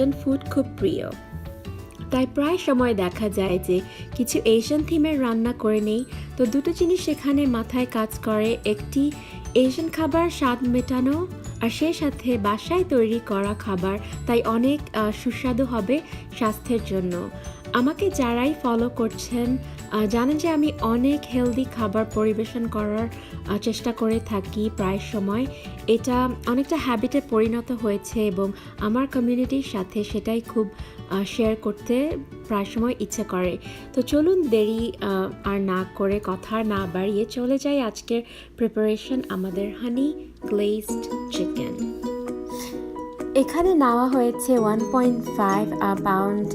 Asian food খুব প্রিয়, তাই প্রায় সময় দেখা যায় যে কিছু এশিয়ান থিমের রান্না করে নেই। তো দুটো জিনিস এখানে মাথায় কাজ করে, একটি এশিয়ান খাবার স্বাদ মেটানো, আর সেই সাথে বাসায় তৈরি করা খাবার, তাই অনেক সুস্বাদু হবে স্বাস্থ্যের জন্য। আমাকে যারাই ফলো করছেন জানেন যে আমি অনেক হেলদি খাবার পরিবেশন করার চেষ্টা করে থাকি প্রায় সময়। এটা অনেকটা হ্যাবিটে পরিণত হয়েছে এবং আমার কমিউনিটির সাথে সেটাই খুব শেয়ার করতে প্রায় সময় ইচ্ছে করে। তো চলুন দেরি আর না করে, কথা না বাড়িয়ে চলে যাই আজকের প্রিপারেশন, আমাদের হানি গ্লেজড চিকেন। এখানে নেওয়া হয়েছে 1.5 পাউন্ড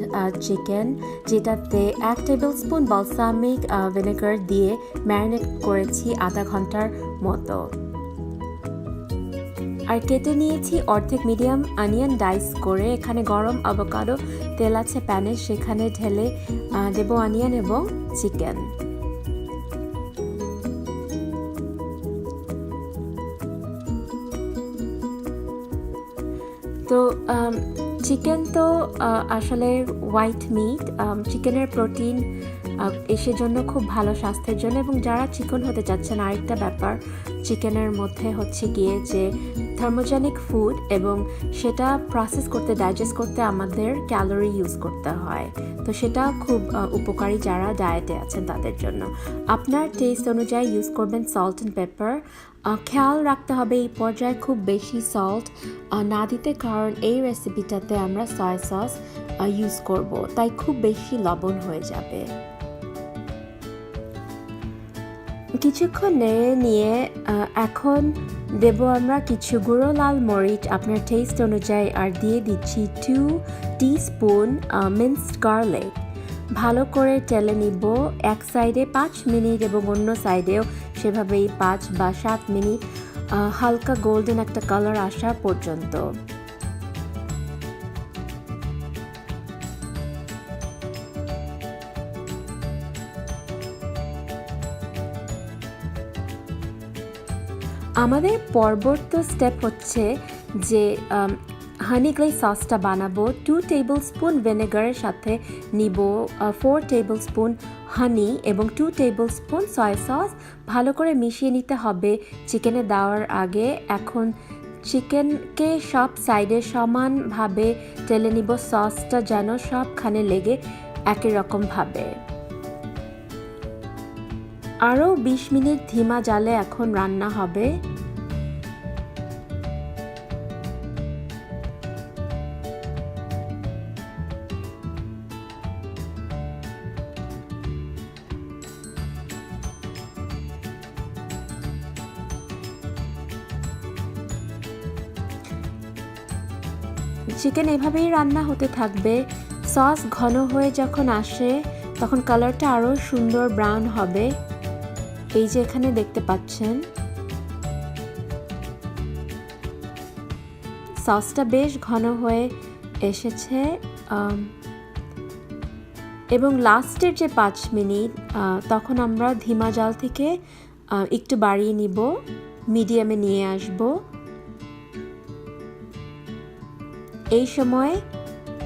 চিকেন, যেটাতে 1 টেবিল স্পুন balsamic vinegar দিয়ে ম্যারিনেট করেছি আধা ঘন্টার মতো। আর কেটে নিয়েছি অর্ধেক মিডিয়াম অনিয়ন ডাইস করে। এখানে গরম avocado তেল আছে প্যানে, সেখানে ঢেলে দেব অনিয়ন এবং চিকেন। তো চিকেন তো আসলে হোয়াইট মিট, চিকেনের প্রোটিন সেজন্য খুব ভালো স্বাস্থ্যের জন্য। এবং যারা চিকেন হতে চাচ্ছেন, আরেকটা ব্যাপার চিকেনের মধ্যে হচ্ছে গিয়ে যে থার্মোজেনিক ফুড, এবং সেটা প্রসেস করতে, ডাইজেস্ট করতে আমাদের ক্যালোরি ইউজ করতে হয়। তো সেটা খুব উপকারী যারা ডায়েটে আছেন তাদের জন্য। আপনার টেস্ট অনুযায়ী ইউজ করবেন সল্ট অ্যান্ড পেপার। খেয়াল রাখতে হবে এই পর্যায়ে খুব বেশি সল্ট না দিতে, কারণ এই রেসিপিটাতে আমরা সয়া সস ইউজ করব, তাই খুব বেশি লবণ হয়ে যাবে। কিছুক্ষণ নেড়ে নিয়ে এখন দেব আমরা কিছু গুঁড়ো লাল মরিচ আপনার টেস্ট অনুযায়ী, আর দিয়ে দিচ্ছি 2 টিস্পুন মিnced গার্লিক। ভালো করে টেলে নিব এক সাইডে 5 মিনিট এবং অন্য সাইডেও সেভাবেই 5 বা 7 মিনিট, হালকা গোল্ডেন একটা কালার আসা পর্যন্ত। আমাদের পরবর্তী স্টেপ হচ্ছে যে হানি গ্লেজ সসটা বানাবো। 2 টেবিল স্পুন ভিনেগারের সাথে নিব 4 টেবিল স্পুন হানি এবং 2 টেবিল স্পুন সয়া সস। ভালো করে মিশিয়ে নিতে হবে চিকেনে দেওয়ার আগে। এখন চিকেনকে সব সাইডে সমানভাবে টেলে নিব, সসটা যেন সবখানে লেগে একই রকমভাবে। আরও 20 মিনিট ধিমা জালে এখন রান্না হবে। চিকেন এভাবেই রান্না হতে থাকবে। সস ঘন হয়ে যখন আসে তখন কালারটা আরও সুন্দর ব্রাউন হবে। এই যে এখানে দেখতে পাচ্ছেন সসটা বেশ ঘন হয়ে এসেছে। এবং লাস্টের যে 5 মিনিট তখন আমরা ধিমা জাল থেকে একটু বাড়িয়ে নিব, মিডিয়ামে নিয়ে আসব। এই সময়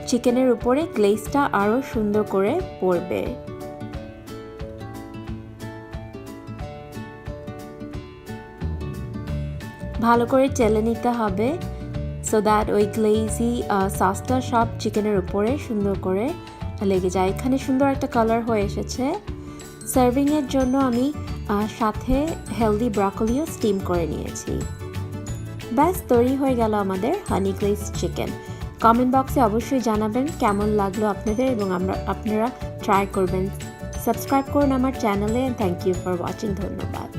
চিকেনের উপরে গ্লেজটা আরও সুন্দর করে পড়বে। ভালো করে চেলে নিতে হবে সো দ্যাট ওই গ্লেজি সসটা সব চিকেনের উপরে সুন্দর করে লেগে যায়। এখানে সুন্দর একটা কালার হয়ে এসেছে। সার্ভিংয়ের জন্য আমি সাথে হেলদি ব্রকলিও স্টিম করে নিয়েছি। ব্যাস তৈরি হয়ে গেল আমাদের হানি গ্লেজ চিকেন। কমেন্ট বক্সে অবশ্যই জানাবেন কেমন লাগলো আপনাদের, এবং আপনারা ট্রাই করবেন। সাবস্ক্রাইব করুন আমার চ্যানেলে। Thank you for watching. ধন্যবাদ।